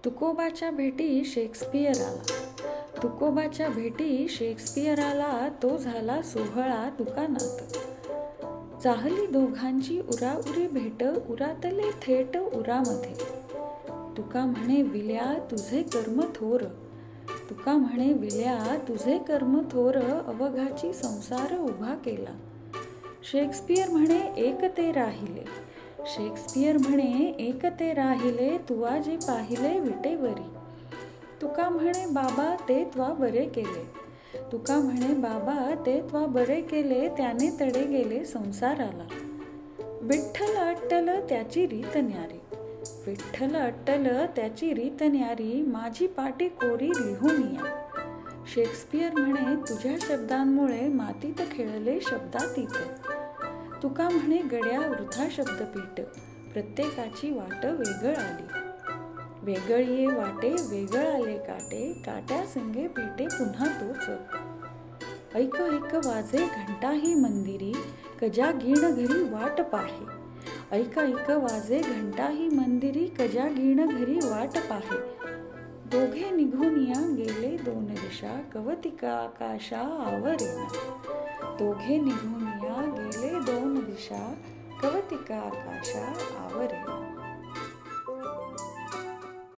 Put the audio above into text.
तुकोबाच्या भेटी शेक्सपियर आला. तुकोबाच्या भेटी शेक्सपियर आला, तो झाला सोहळा दुकानात. चाहली दोघांची उराउरी भेट, उरातले थेट उरामध्ये. तुका म्हणे विल्या तुझे कर्म थोर, तुका म्हणे विल्या तुझे कर्म थोर, अवघाची संसार उभा केला. शेक्सपियर म्हणे एक ते राहिले, शेक्सपियर म्हणे एक ते राहिले, तुवा जे पाहिले विटेवरी. तुका म्हणे बाबा ते त्वा बरे केले, तुका म्हणे बाबा ते त्वा बरे केले, त्याने तडे गेले संसाराला. विठ्ठल अट्टल त्याची रीत न्यारी, विठ्ठल अट्टल त्याची रीत न्यारी, माझी पाटी कोरी लिहून या. शेक्सपियर म्हणे तुझ्या शब्दांमुळे मातीत खेळले शब्दातीत. तुका म्हणे गड्या वृथा शब्दपीठ, प्रत्येकाची वाट वेगळ आली. वेगळिये वाटे वेगळ आले काटे, काट्या संगे पेटे पुन्हा तोच. ऐक ऐक वाजे घंटा ही मंदिरी, कजा गीण घरी वाट पाहे. ऐक ऐक वाजे घंटा ही मंदिरी, कजा गीण घरी वाट पाहे. दोघे निघून या गेले दोन दिशा, कवतिका आकाशा आवरेना. दोघे निघून या गेले दोन दिशा, कवतिका आकाशा आवरेना.